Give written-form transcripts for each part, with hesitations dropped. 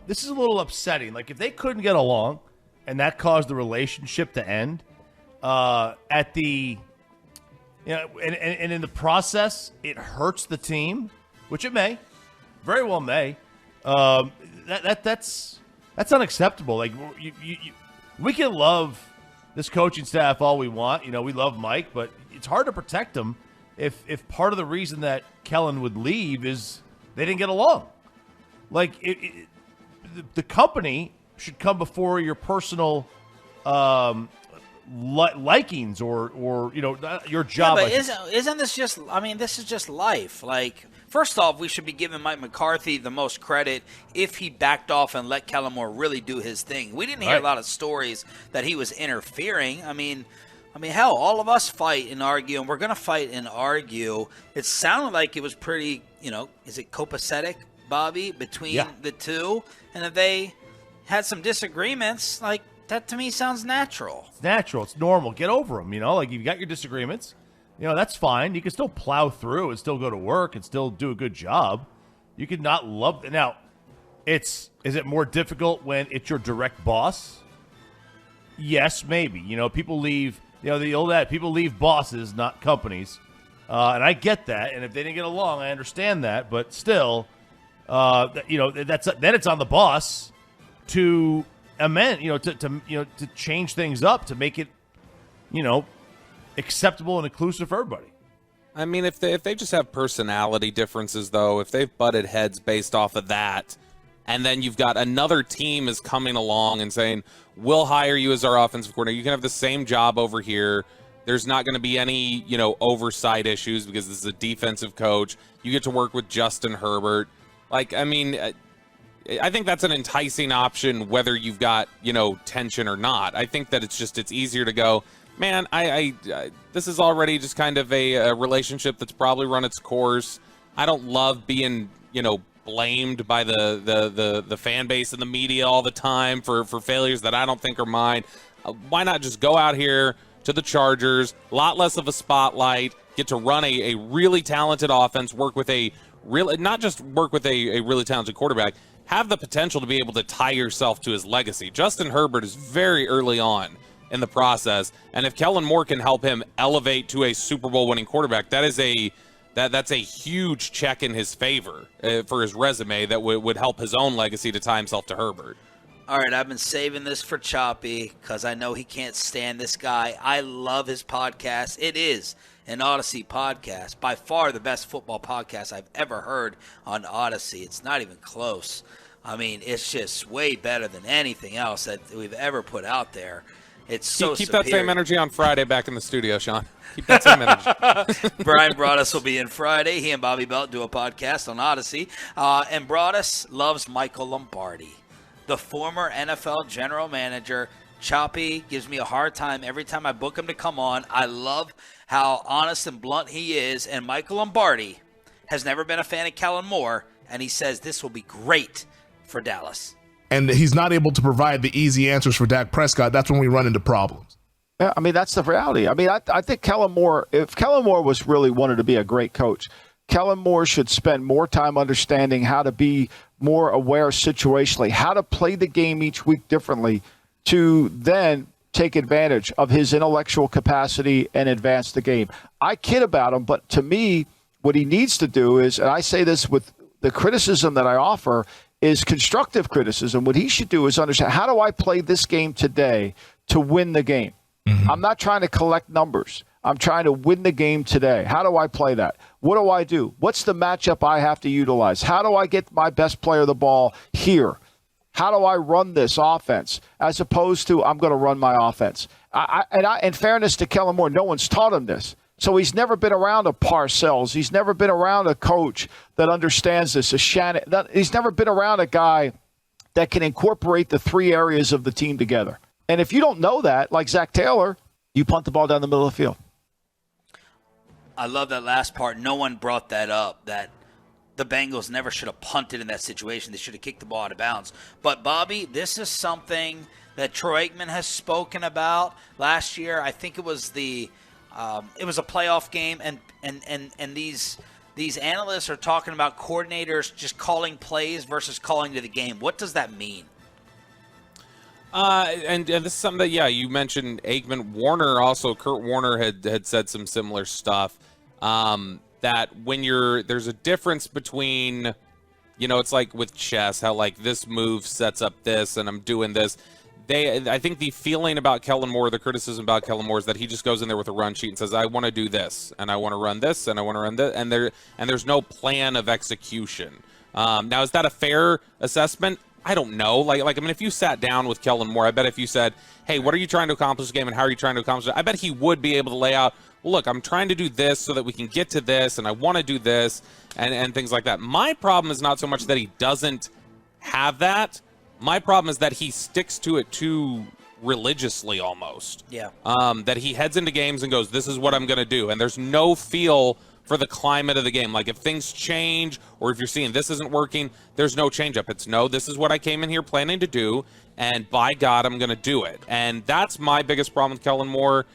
this is a little upsetting. Like, if they couldn't get along and that caused the relationship to end, and in the process, it hurts the team, which it may, very well may. That's unacceptable. Like, we can love this coaching staff all we want. We love Mike, but it's hard to protect him if part of the reason that Kellen would leave is they didn't get along. Like, the company should come before your personal likings or your job. Yeah, but isn't this just? I mean, this is just life. Like, first off, we should be giving Mike McCarthy the most credit if he backed off and let Kellen Moore really do his thing. We didn't hear a lot of stories that he was interfering. I mean, hell, all of us fight and argue, and we're going to fight and argue. It sounded like it was pretty, is it copacetic, Bobby, between the two? And if they had some disagreements, like, that to me sounds natural. It's natural. It's normal. Get over them, Like, you've got your disagreements. That's fine. You can still plow through and still go to work and still do a good job. You could not love – now, is it more difficult when it's your direct boss? Yes, maybe. People leave – the old ad, people leave bosses, not companies. And I get that. And if they didn't get along, I understand that. But still, then it's on the boss to amend, to change things up, to make it, acceptable and inclusive for everybody. I mean, if they just have personality differences, though, if they've butted heads based off of that, and then you've got another team is coming along and saying, we'll hire you as our offensive coordinator. You can have the same job over here. There's not going to be any, oversight issues because this is a defensive coach. You get to work with Justin Herbert. Like, I mean, I think that's an enticing option whether you've got, tension or not. I think that it's easier to go, man, this is already just kind of a relationship that's probably run its course. I don't love being, blamed by the fan base and the media all the time for failures that I don't think are mine. Why not just go out here to the Chargers, a lot less of a spotlight, get to run a really talented offense, not just work with a really talented quarterback, have the potential to be able to tie yourself to his legacy. Justin Herbert is very early on in the process, and if Kellen Moore can help him elevate to a Super Bowl winning quarterback, that's a huge check in his favor for his resume that would help his own legacy to tie himself to Herbert. All right, I've been saving this for Choppy because I know he can't stand this guy. I love his podcast. It is an Odyssey podcast, by far the best football podcast I've ever heard on Odyssey. It's not even close. I mean, it's just way better than anything else that we've ever put out there. It's so keep that same energy on Friday back in the studio, Sean. Keep that same energy. Brian Broaddus will be in Friday. He and Bobby Belt do a podcast on Odyssey. And Broaddus loves Michael Lombardi, the former NFL general manager. Choppy gives me a hard time every time I book him to come on. I love how honest and blunt he is. And Michael Lombardi has never been a fan of Kellen Moore, and he says this will be great for Dallas. And he's not able to provide the easy answers for Dak Prescott. That's when we run into problems. Yeah, I mean, that's the reality. I mean, I think Kellen Moore, if Kellen Moore was really wanted to be a great coach, Kellen Moore should spend more time understanding how to be more aware situationally, how to play the game each week differently to then take advantage of his intellectual capacity and advance the game. I kid about him, but to me, what he needs to do is, and I say this with the criticism that I offer, is constructive criticism. What he should do is understand, how do I play this game today to win the game? Mm-hmm. I'm not trying to collect numbers. I'm trying to win the game today. How do I play that? What do I do? What's the matchup I have to utilize? How do I get my best player the ball here? How do I run this offense as opposed to I'm going to run my offense? In fairness to Kellen Moore, no one's taught him this. So he's never been around a Parcells. He's never been around a coach that understands this, a Shan. He's never been around a guy that can incorporate the three areas of the team together. And if you don't know that, like Zach Taylor, you punt the ball down the middle of the field. I love that last part. No one brought that up, that the Bengals never should have punted in that situation. They should have kicked the ball out of bounds. But, Bobby, this is something that Troy Aikman has spoken about last year. I think it was a playoff game, and these these analysts are talking about coordinators just calling plays versus calling to the game. What does that mean? And this is something that, you mentioned Aikman. Warner also, Kurt Warner had said some similar stuff, that when there's a difference between, it's like with chess, how like this move sets up this and I'm doing this. I think the feeling about Kellen Moore, the criticism about Kellen Moore is that he just goes in there with a run sheet and says, I want to do this, and I want to run this, and I want to run this, and there's no plan of execution. Now, is that a fair assessment? I don't know. If you sat down with Kellen Moore, I bet if you said, hey, what are you trying to accomplish this game, and how are you trying to accomplish it? I bet he would be able to lay out, well, look, I'm trying to do this so that we can get to this, and I want to do this, and things like that. My problem is not so much that he doesn't have that. My problem is that he sticks to it too religiously almost. Yeah. That he heads into games and goes, this is what I'm going to do. And there's no feel for the climate of the game. Like if things change or if you're seeing this isn't working, there's no change up. It's no, this is what I came in here planning to do. And by God, I'm going to do it. And that's my biggest problem with Kellen Moore.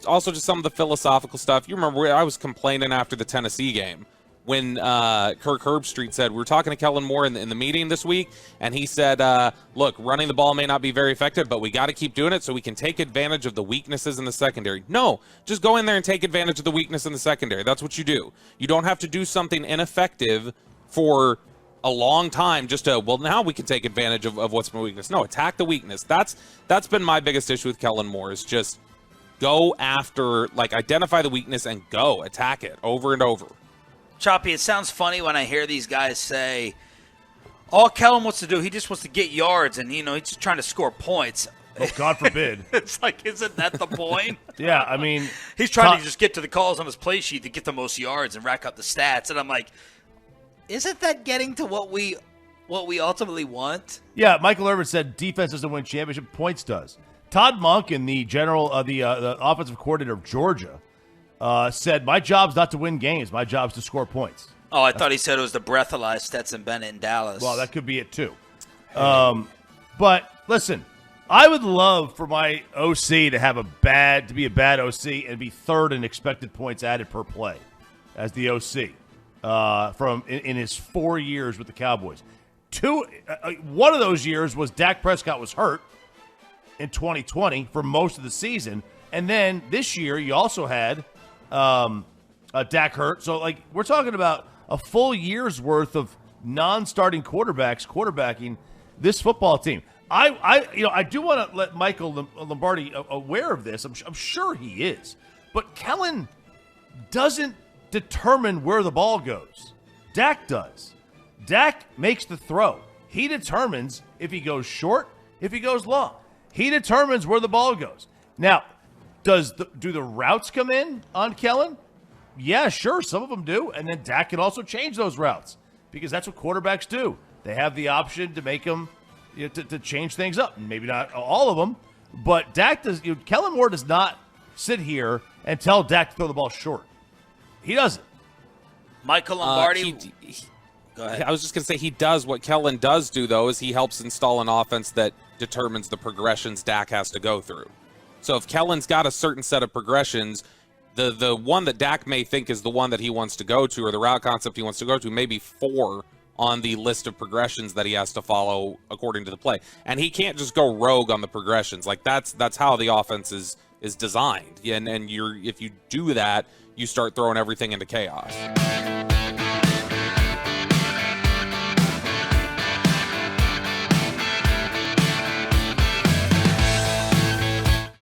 Also just some of the philosophical stuff. You remember I was complaining after the Tennessee game when Kirk Herbstreit said, we were talking to Kellen Moore in the meeting this week, and he said, look, running the ball may not be very effective, but we got to keep doing it so we can take advantage of the weaknesses in the secondary. No, just go in there and take advantage of the weakness in the secondary. That's what you do. You don't have to do something ineffective for a long time just to, well, now we can take advantage of what's my weakness. No, attack the weakness. That's been my biggest issue with Kellen Moore is just go after, identify the weakness and go attack it over and over. Choppy, it sounds funny when I hear these guys say, all Kellen wants to do, he just wants to get yards, and, he's just trying to score points. Oh, God forbid. It's like, isn't that the point? Yeah, I mean. He's trying to just get to the calls on his play sheet to get the most yards and rack up the stats. And I'm like, isn't that getting to what we ultimately want? Yeah, Michael Irvin said defense doesn't win championship, points does. Todd Monken, the the offensive coordinator of Georgia, said, my job's not to win games. My job's to score points. Oh, I thought he said it was the breathalyzed Stetson Bennett in Dallas. Well, that could be it, too. But, listen, I would love for my OC to be a bad OC and be third in expected points added per play as the OC in his 4 years with the Cowboys. One of those years was Dak Prescott was hurt in 2020 for most of the season. And then this year you also had Dak hurt. So, we're talking about a full year's worth of non-starting quarterbacks quarterbacking this football team. I do want to let Michael Lombardi aware of this. I'm sure he is. But Kellen doesn't determine where the ball goes. Dak does. Dak makes the throw. He determines if he goes short, if he goes long. He determines where the ball goes. Now, do the routes come in on Kellen? Yeah, sure, some of them do. And then Dak can also change those routes because that's what quarterbacks do. They have the option to make them, to change things up. Maybe not all of them, but Dak does. Kellen Moore does not sit here and tell Dak to throw the ball short. He doesn't. Michael Lombardi. Go ahead. I was just going to say he does. What Kellen does do, though, is he helps install an offense that determines the progressions Dak has to go through. So if Kellen's got a certain set of progressions, the one that Dak may think is the one that he wants to go to, or the route concept he wants to go to, maybe 4 on the list of progressions that he has to follow according to the play. And he can't just go rogue on the progressions. That's how the offense is designed. And if you do that, you start throwing everything into chaos.